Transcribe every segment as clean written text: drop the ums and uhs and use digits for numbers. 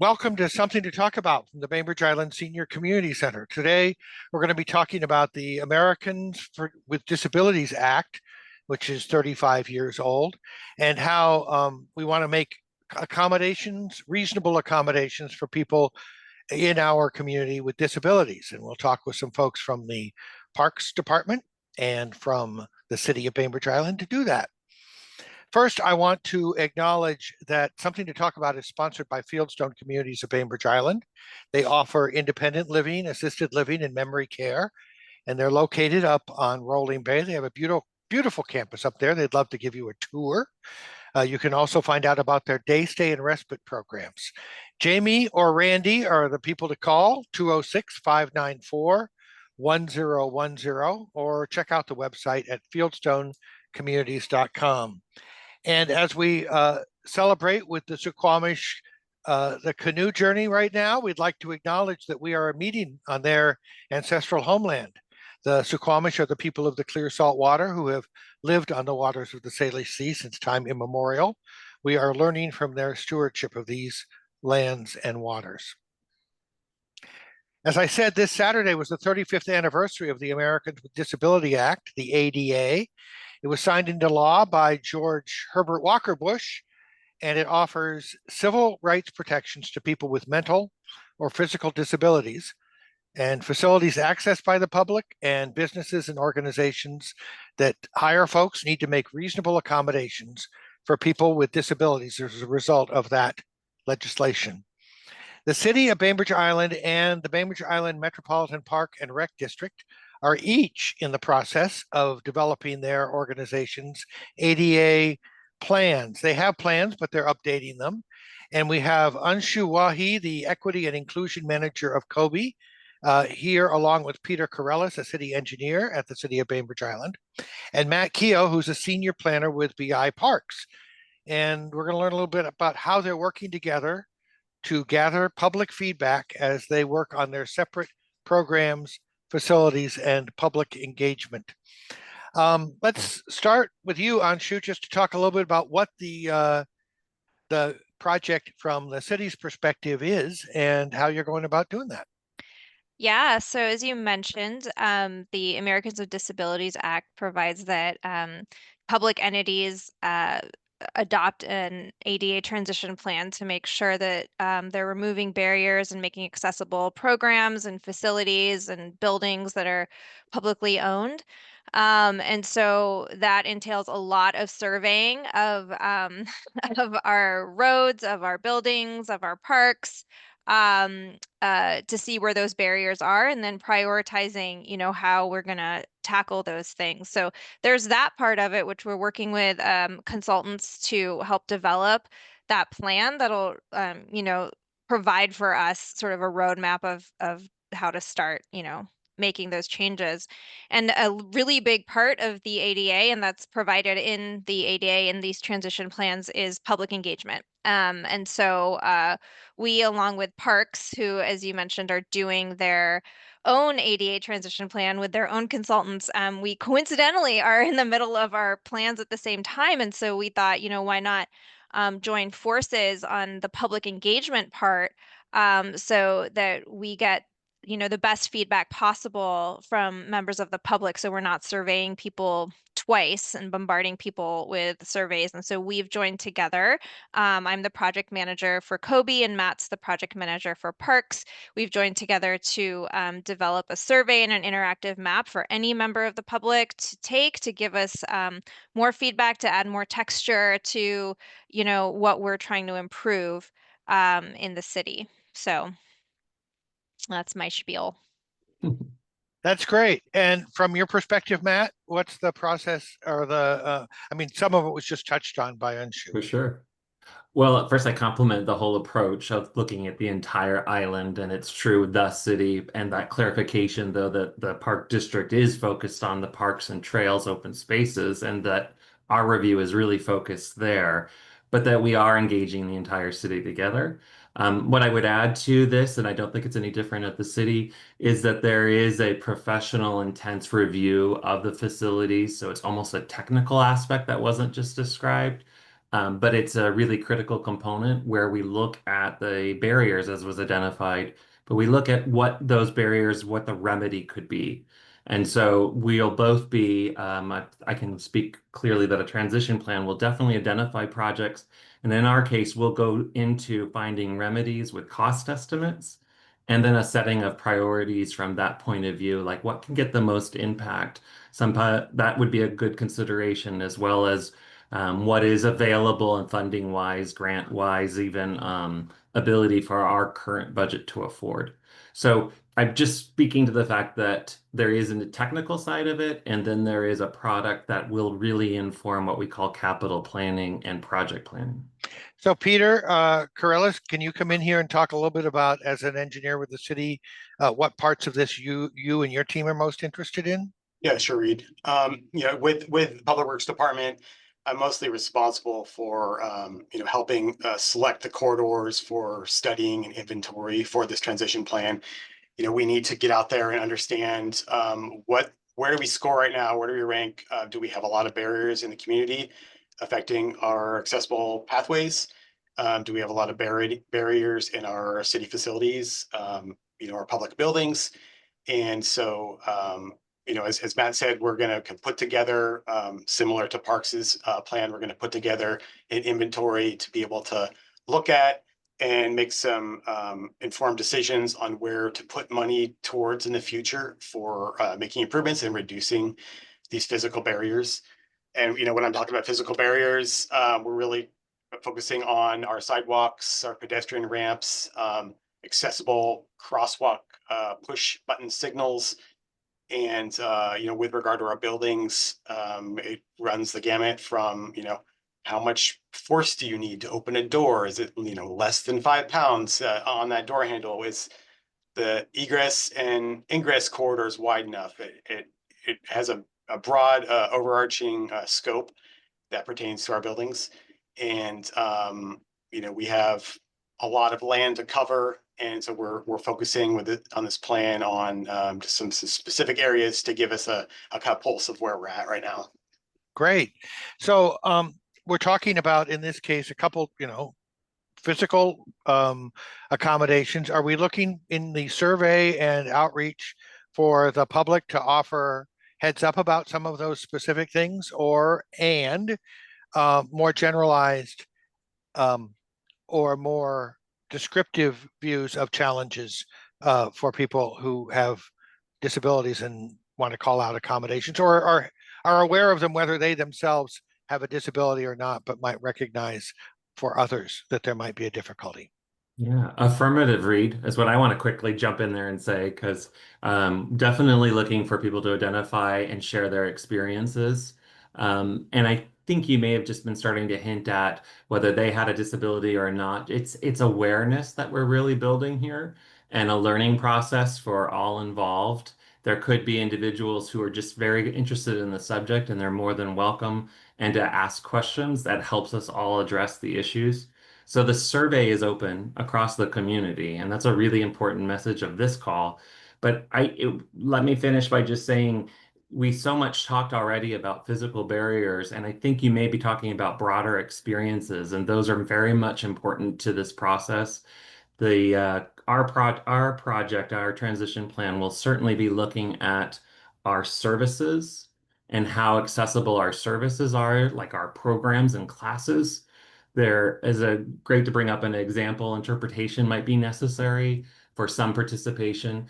Welcome to Something to Talk About from the Bainbridge Island Senior Community Center. Today, we're going to be talking about the with Disabilities Act, which is 35 years old, and how we want to make reasonable accommodations for people in our community with disabilities. And we'll talk with some folks from the Parks Department and from the city of Bainbridge Island to do that. First, I want to acknowledge that Something to Talk About is sponsored by Fieldstone Communities of Bainbridge Island. They offer independent living, assisted living, and memory care, and they're located up on Rolling Bay. They have a beautiful campus up there. They'd love to give you a tour. You can also find out about their day stay and respite programs. Jamie or Randy are the people to call, 206-594-1010, or check out the website at fieldstonecommunities.com. And as we celebrate with the Suquamish, the canoe journey right now, we'd like to acknowledge that we are meeting on their ancestral homeland. The Suquamish are the people of the clear salt water who have lived on the waters of the Salish Sea since time immemorial. We are learning from their stewardship of these lands and waters. As I said, this Saturday was the 35th anniversary of the Americans with Disability Act, the ADA. It was signed into law by George Herbert Walker Bush, and it offers civil rights protections to people with mental or physical disabilities and facilities accessed by the public, and businesses and organizations that hire folks need to make reasonable accommodations for people with disabilities as a result of that legislation. The city of Bainbridge Island and the Bainbridge Island Metropolitan Park and Rec District are each in the process of developing their organization's ADA plans. They have plans, but they're updating them. And we have Anshu Wahi, the Equity and Inclusion Manager of Kobe, here along with Peter Corellis, a city engineer at the city of Bainbridge Island, and Matt Keogh, who's a senior planner with BI Parks. And we're going to learn a little bit about how they're working together to gather public feedback as they work on their separate programs, facilities, and public engagement. Let's start with you, Anshu, just to talk a little bit about what the project from the city's perspective is and how you're going about doing that. Yeah, so as you mentioned, the Americans with Disabilities Act provides that public entities adopt an ADA transition plan to make sure that they're removing barriers and making accessible programs and facilities and buildings that are publicly owned. And so that entails a lot of surveying of of our roads, of our buildings, of our parks, to see where those barriers are, and then prioritizing, how we're going to tackle those things. So there's that part of it, which we're working with consultants to help develop that plan that'll, provide for us sort of a roadmap of how to start, making those changes. And a really big part of the ADA, and that's provided in the ADA in these transition plans, is public engagement. And so we, along with Parks, who, as you mentioned, are doing their own ADA transition plan with their own consultants, we coincidentally are in the middle of our plans at the same time. And so we thought, why not join forces on the public engagement part, so that we get the best feedback possible from members of the public, so we're not surveying people twice and bombarding people with surveys. And so we've joined together. I'm the project manager for Kobe, and Matt's the project manager for Parks. We've joined together to develop a survey and an interactive map for any member of the public to take, to give us more feedback, to add more texture to, what we're trying to improve in the city. So that's my spiel. That's great. And from your perspective, Matt, what's the process or I mean, some of it was just touched on by Anshu. For sure. Well, at first, I compliment the whole approach of looking at the entire island, and it's true with the city, and that clarification, though, that the park district is focused on the parks and trails, open spaces, and that our review is really focused there, but that we are engaging the entire city together. What I would add to this, and I don't think it's any different at the city, is that there is a professional, intense review of the facilities, so it's almost a technical aspect that wasn't just described. But it's a really critical component where we look at the barriers as was identified, but we look at what those barriers, what the remedy could be. And so we'll both be, I can speak clearly that a transition plan will definitely identify projects. And in our case, we'll go into finding remedies with cost estimates and then a setting of priorities from that point of view, like what can get the most impact. That would be a good consideration, as well as what is available and funding wise, grant wise, even ability for our current budget to afford. So I'm just speaking to the fact that there is a technical side of it, and then there is a product that will really inform what we call capital planning and project planning. So Peter Corellis, can you come in here and talk a little bit about, as an engineer with the city, what parts of this you and your team are most interested in? Yeah, sure, Reed. With the Public Works Department, I'm mostly responsible for helping select the corridors for studying and inventory for this transition plan. We need to get out there and understand where do we score right now? Where do we rank? Do we have a lot of barriers in the community affecting our accessible pathways? Do we have a lot of barriers in our city facilities? Our public buildings? And so, as Matt said, we're going to put together, similar to Parks's plan, we're going to put together an inventory to be able to look at and make some informed decisions on where to put money towards in the future for making improvements and reducing these physical barriers. And, when I'm talking about physical barriers, we're really focusing on our sidewalks, our pedestrian ramps, accessible crosswalk push button signals. And, with regard to our buildings, it runs the gamut from, how much force do you need to open a door? Is it, less than 5 pounds on that door handle? Is the egress and ingress corridors wide enough? It has a broad overarching scope that pertains to our buildings. And, we have a lot of land to cover. And so we're focusing on this plan on just some specific areas to give us a kind of pulse of where we're at right now. Great. So we're talking about, in this case, a couple, physical accommodations. Are we looking in the survey and outreach for the public to offer heads up about some of those specific things, and more generalized or more descriptive views of challenges for people who have disabilities and want to call out accommodations, or are aware of them, whether they themselves have a disability or not, but might recognize for others that there might be a difficulty? Yeah, affirmative, Read, is what I want to quickly jump in there and say, because definitely looking for people to identify and share their experiences. And I think you may have just been starting to hint at whether they had a disability or not. It's awareness that we're really building here, and a learning process for all involved. There could be individuals who are just very interested in the subject, and they're more than welcome and to ask questions that helps us all address the issues. So the survey is open across the community, and that's a really important message of this call. But let me finish by just saying we so much talked already about physical barriers, and I think you may be talking about broader experiences, and those are very much important to this process. Our project, our transition plan will certainly be looking at our services and how accessible our services are, like our programs and classes. There is a great to bring up an example. Interpretation might be necessary for some participation.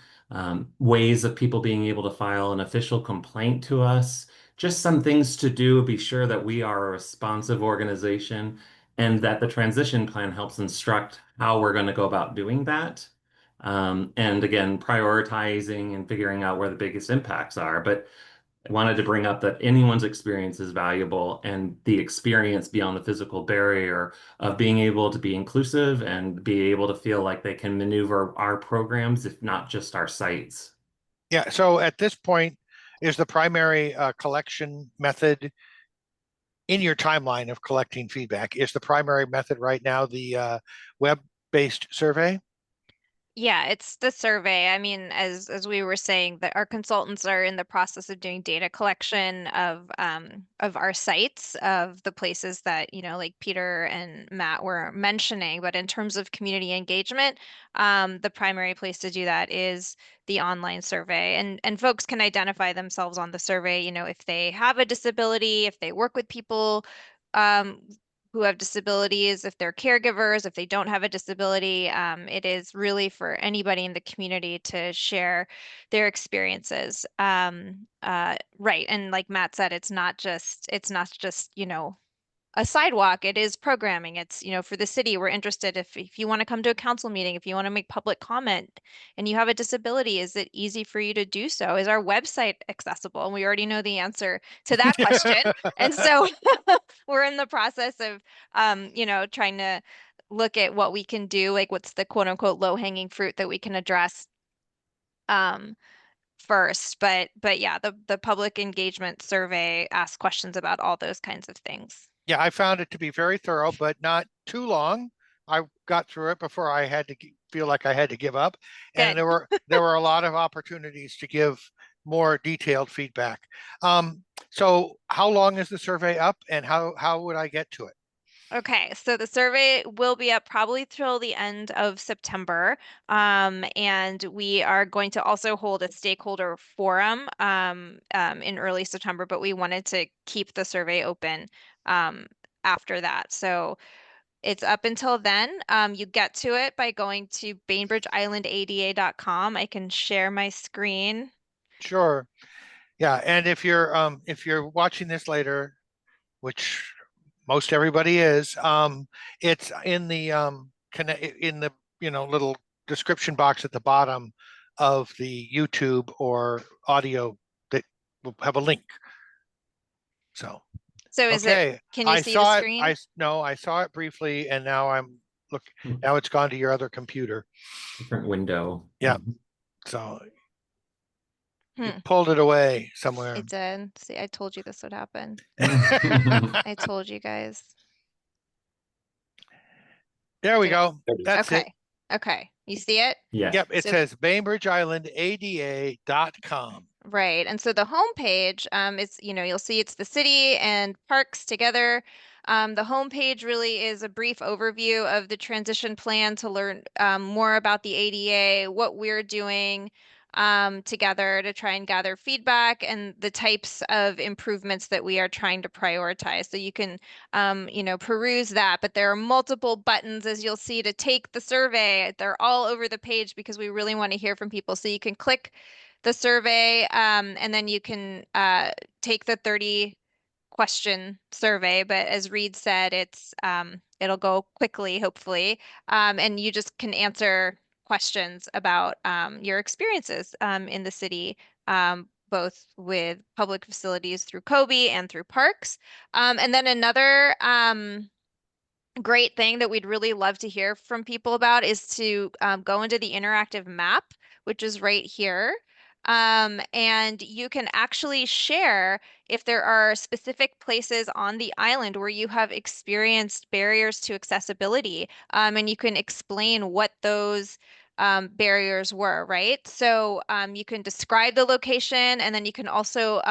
Ways of people being able to file an official complaint to us. Just some things to do. Be sure that we are a responsive organization and that the transition plan helps instruct how we're going to go about doing that. And again, prioritizing and figuring out where the biggest impacts are. But I wanted to bring up that anyone's experience is valuable, and the experience beyond the physical barrier of being able to be inclusive and be able to feel like they can maneuver our programs, if not just our sites. Yeah. So at this point, is the primary collection method in your timeline of collecting feedback, is the primary method right now the web-based survey? Yeah, it's the survey. I mean, as we were saying, that our consultants are in the process of doing data collection of our sites, of the places that, like Peter and Matt were mentioning. But in terms of community engagement, the primary place to do that is the online survey. And folks can identify themselves on the survey, if they have a disability, if they work with people um who have disabilities, if they're caregivers, if they don't have a disability. It is really for anybody in the community to share their experiences. Right. And like Matt said, it's not just, a sidewalk. It is programming. It's, for the city, we're interested if you want to come to a council meeting, if you want to make public comment and you have a disability, is it easy for you to do so? Is our website accessible? And we already know the answer to that question. And so we're in the process of, trying to look at what we can do, like what's the quote unquote low hanging fruit that we can address um, first. But yeah, the public engagement survey asks questions about all those kinds of things. Yeah, I found it to be very thorough, but not too long. I got through it before I had to feel like I had to give up. And Good. there were a lot of opportunities to give more detailed feedback. So how long is the survey up and how would I get to it? Okay, so the survey will be up probably till the end of September. And we are going to also hold a stakeholder forum in early September, but we wanted to keep the survey open after that. So it's up until then. You get to it by going to bainbridgeislandada.com. I can share my screen. Sure. Yeah, and if you're watching this later, which most everybody is, it's in the in the little description box at the bottom of the YouTube or audio that will have a link. So So okay, can you I see the saw it. screen? No, I saw it briefly, and now Hmm. now it's gone to your other computer. Different window. Yeah. Mhm. So you Hmm, pulled it away somewhere. it did. See, I told you this would happen. I told you guys. There we Did it? go. That's it. Okay. Okay. You see it? Yes. Yep, it So- says BainbridgeIslandADA.com. Right. And so the homepage is, you'll see it's the city and parks together. The homepage really is a brief overview of the transition plan to learn more about the ADA, what we're doing together to try and gather feedback and the types of improvements that we are trying to prioritize. So you can, peruse that, but there are multiple buttons, as you'll see, to take the survey. They're all over the page because we really want to hear from people. So you can click the survey, and then you can take the 30 question survey. But as Reed said, it'll go quickly, hopefully, and you just can answer questions about your experiences in the city, both with public facilities through Kobe and through parks. And then another great thing that we'd really love to hear from people about is to go into the interactive map, which is right here. And you can actually share if there are specific places on the island where you have experienced barriers to accessibility, and you can explain what those barriers were, right? So you can describe the location and then you can also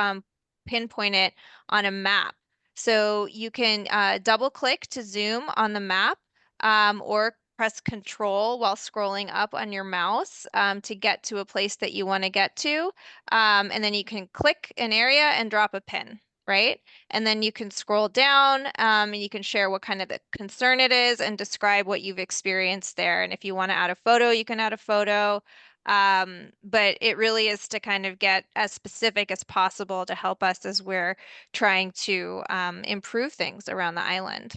pinpoint it on a map. So you can double click to zoom on the map, or press Control while scrolling up on your mouse to get to a place that you want to get to. And then you can click an area and drop a pin, right? And then you can scroll down and you can share what kind of the concern it is and describe what you've experienced there. And if you want to add a photo, you can add a photo. But it really is to kind of get as specific as possible to help us as we're trying to improve things around the island.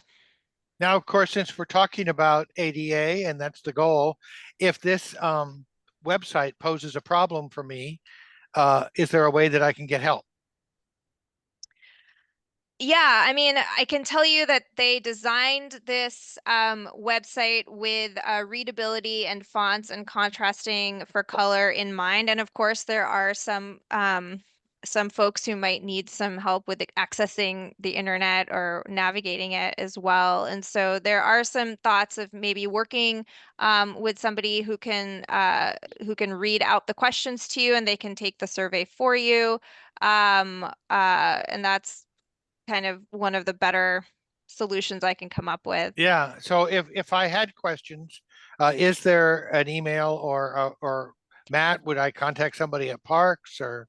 Now, of course, since we're talking about ADA and that's the goal, if this website poses a problem for me, is there a way that I can get help? Yeah, I mean, I can tell you that they designed this website with readability and fonts and contrasting for color in mind. And of course, there are some some folks who might need some help with accessing the internet or navigating it as well. And so there are some thoughts of maybe working with somebody who can read out the questions to you, and they can take the survey for you. And that's kind of one of the better solutions I can come up with. Yeah, so if I had questions, is there an email or Matt, would I contact somebody at Parks or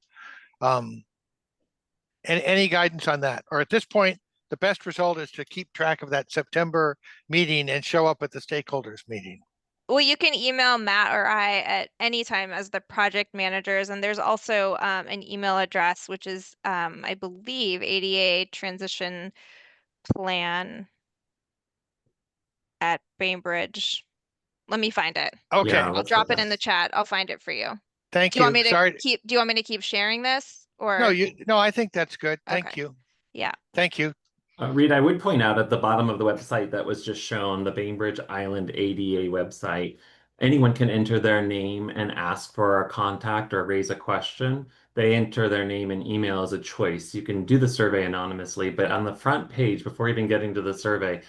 any guidance on that? Or at this point, the best result is to keep track of that September meeting and show up at the stakeholders meeting. Well, you can email Matt or I at any time as the project managers, and there's also an email address, which is I believe ADA transition plan at Bainbridge. Let me find it. Okay, Yeah, I'll drop it in the chat. I'll find it for you. thank Do you want you. me to Sorry. keep, do you want me to keep sharing this or? No, I think that's good. Thank Okay. you. Yeah. Thank you. Reed, I would point out at the bottom of the website that was just shown, the Bainbridge Island ADA website, anyone can enter their name and ask for a contact or raise a question. They enter their name and email as a choice. You can do the survey anonymously, but on the front page, before even getting to the survey,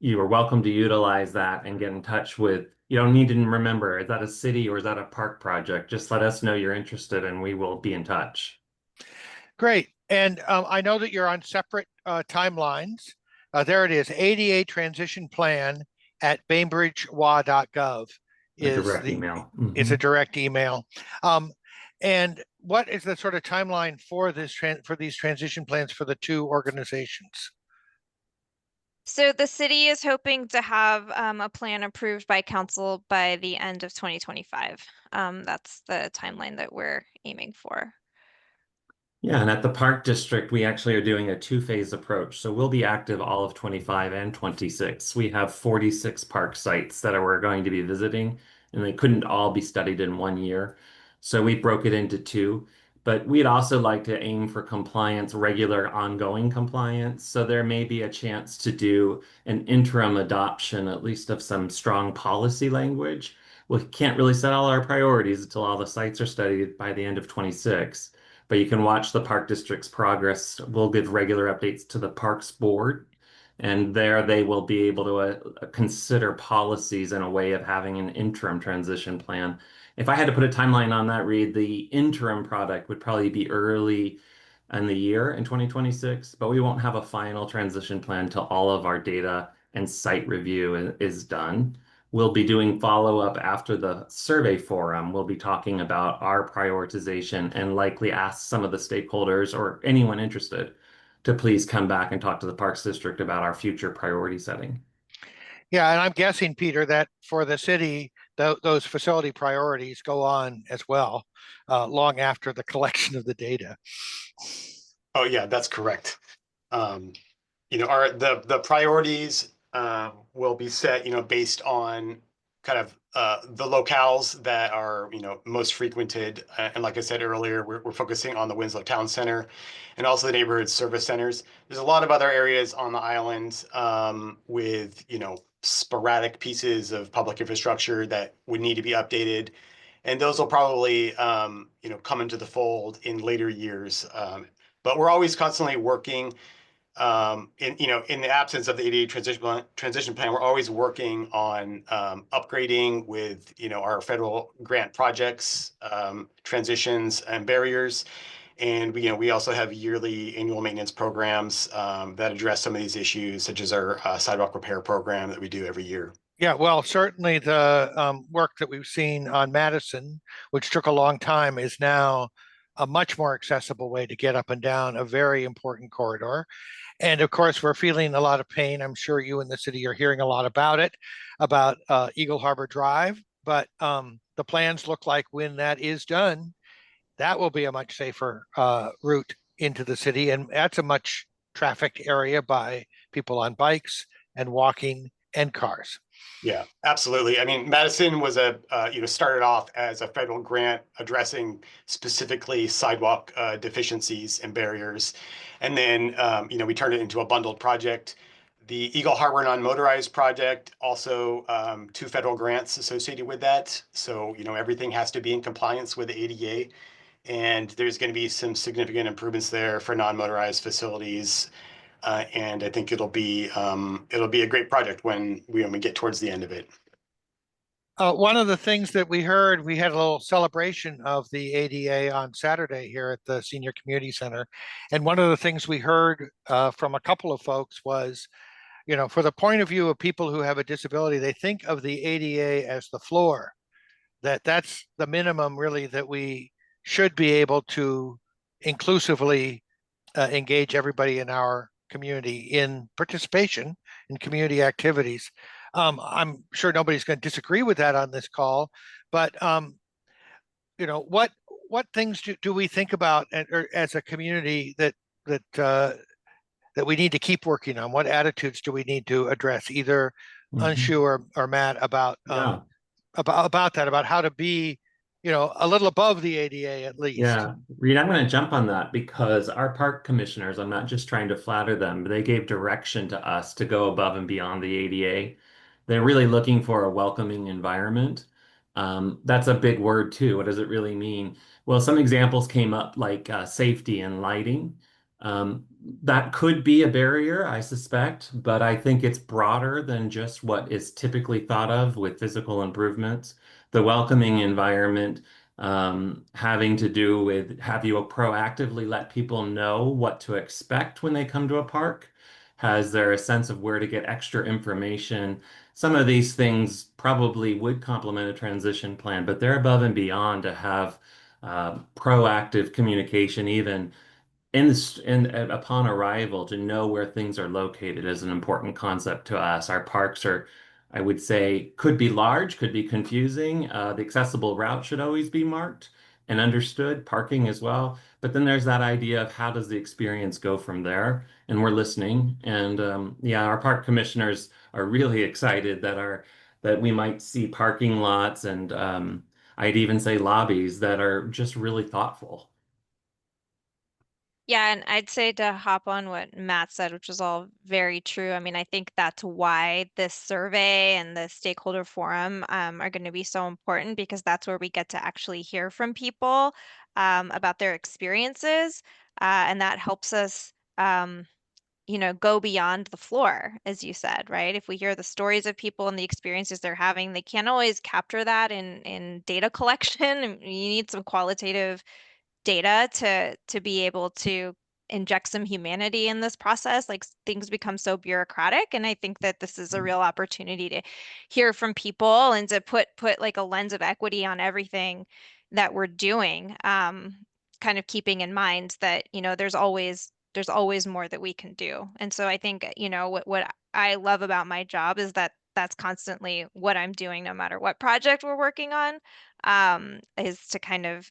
you are welcome to utilize that and get in touch with, you don't need to remember, is that a city or is that a park project? Just let us know you're interested and we will be in touch. Great. And I know that you're on separate timelines. There it is, ADA transition plan at bainbridgewa.gov A direct email. is a direct email. And what is the sort of timeline for this for these transition plans for the two organizations? So the city is hoping to have a plan approved by council by the end of 2025. That's the timeline that we're aiming for. Yeah, and at the Park District, we actually are doing a two-phase approach. So we'll be active all of 25 and 26. We have 46 park sites that we're going to be visiting, and they couldn't all be studied in 1 year. So we broke it into two. But we'd also like to aim for compliance, regular ongoing compliance. So there may be a chance to do an interim adoption, at least of some strong policy language. We can't really set all our priorities until all the sites are studied by the end of 26. But you can watch the Park District's progress. We'll give regular updates to the Parks Board, and there they will be able to consider policies in a way of having an interim transition plan. If I had to put a timeline on that, Reed, the interim product would probably be early in the year in 2026, but we won't have a final transition plan till all of our data and site review is done. We'll be doing follow-up after the survey forum. We'll be talking about our prioritization and likely ask some of the stakeholders or anyone interested to please come back and talk to the Parks District about our future priority setting. Yeah, and I'm guessing, Peter, that for the city, those facility priorities go on as well, long after the collection of the data. Oh, yeah, that's correct. You know, the priorities will be set, based on kind of the locales that are, most frequented. And like I said earlier, we're focusing on the Winslow Town Center and also the neighborhood service centers. There's a lot of other areas on the island with, sporadic pieces of public infrastructure that would need to be updated. And those will probably, come into the fold in later years. But we're always constantly working in the absence of the ADA transition plan, we're always working on upgrading with, our federal grant projects, transitions and barriers. And we also have yearly annual maintenance programs that address some of these issues, such as our sidewalk repair program that we do every year. Yeah, well, certainly the work that we've seen on Madison, which took a long time, is now a much more accessible way to get up and down a very important corridor. And of course, we're feeling a lot of pain. I'm sure you in the city are hearing a lot about it, about Eagle Harbor Drive. But the plans look like when that is done, that will be a much safer route into the city. And that's a much trafficked area by people on bikes and walking and cars. Yeah, absolutely. I mean, Madison was started off as a federal grant addressing specifically sidewalk deficiencies and barriers. And then, we turned it into a bundled project. The Eagle Harbor non-motorized project, also 2 federal grants associated with that. So, everything has to be in compliance with the ADA. And there's going to be some significant improvements there for non-motorized facilities. And I think it'll be a great project when we get towards the end of it. One of the things that we heard, we had a little celebration of the ADA on Saturday here at the Senior Community Center. And one of the things we heard from a couple of folks was, you know, for the point of view of people who have a disability, they think of the ADA as the floor, that's the minimum really that we should be able to inclusively engage everybody in our community in participation in community activities. I'm sure nobody's going to disagree with that on this call, but you know, what things do we think about as a community that we need to keep working on? What attitudes do we need to address, either Anshu or Matt, about about how to be, you know, a little above the ADA at least? Yeah, Reed, I'm going to jump on that because our park commissioners, I'm not just trying to flatter them, but they gave direction to us to go above and beyond the ADA. They're really looking for a welcoming environment. That's a big word too. What does it really mean? Well, some examples came up like safety and lighting. That could be a barrier, I suspect, but I think it's broader than just what is typically thought of with physical improvements. The welcoming environment having to do with have you proactively let people know what to expect when they come to a park? Has there a sense of where to get extra information? Some of these things probably would complement a transition plan, but they're above and beyond to have proactive communication, even upon arrival, to know where things are located is an important concept to us. Our parks are, I would say, could be large, could be confusing. The accessible route should always be marked and understood, parking as well. But then there's that idea of how does the experience go from there? And we're listening. And yeah, our park commissioners are really excited that we might see parking lots and I'd even say lobbies that are just really thoughtful. Yeah, and I'd say to hop on what Matt said, which is all very true. I mean, I think that's why this survey and the stakeholder forum are going to be so important, because that's where we get to actually hear from people about their experiences. And that helps us, you know, go beyond the floor, as you said, right? If we hear the stories of people and the experiences they're having, they can't always capture that in data collection. You need some qualitative data to be able to inject some humanity in this process. Like, things become so bureaucratic, and I think that this is a real opportunity to hear from people and to put like a lens of equity on everything that we're doing, kind of keeping in mind that, you know, there's always more that we can do. And so I think, you know, what I love about my job is that that's constantly what I'm doing, no matter what project we're working on, is to kind of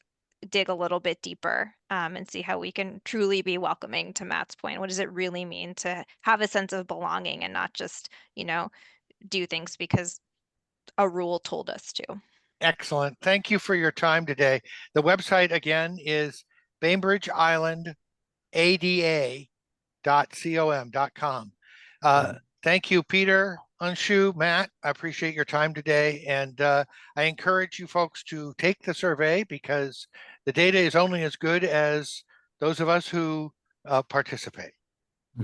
dig a little bit deeper, and see how we can truly be welcoming. To Matt's point, what does it really mean to have a sense of belonging and not just, you know, do things because a rule told us to? Excellent. Thank you for your time today. The website again is Bainbridge Island ada.com. Thank you, Peter, Anshu, Matt. I appreciate your time today. And I encourage you folks to take the survey, because the data is only as good as those of us who participate.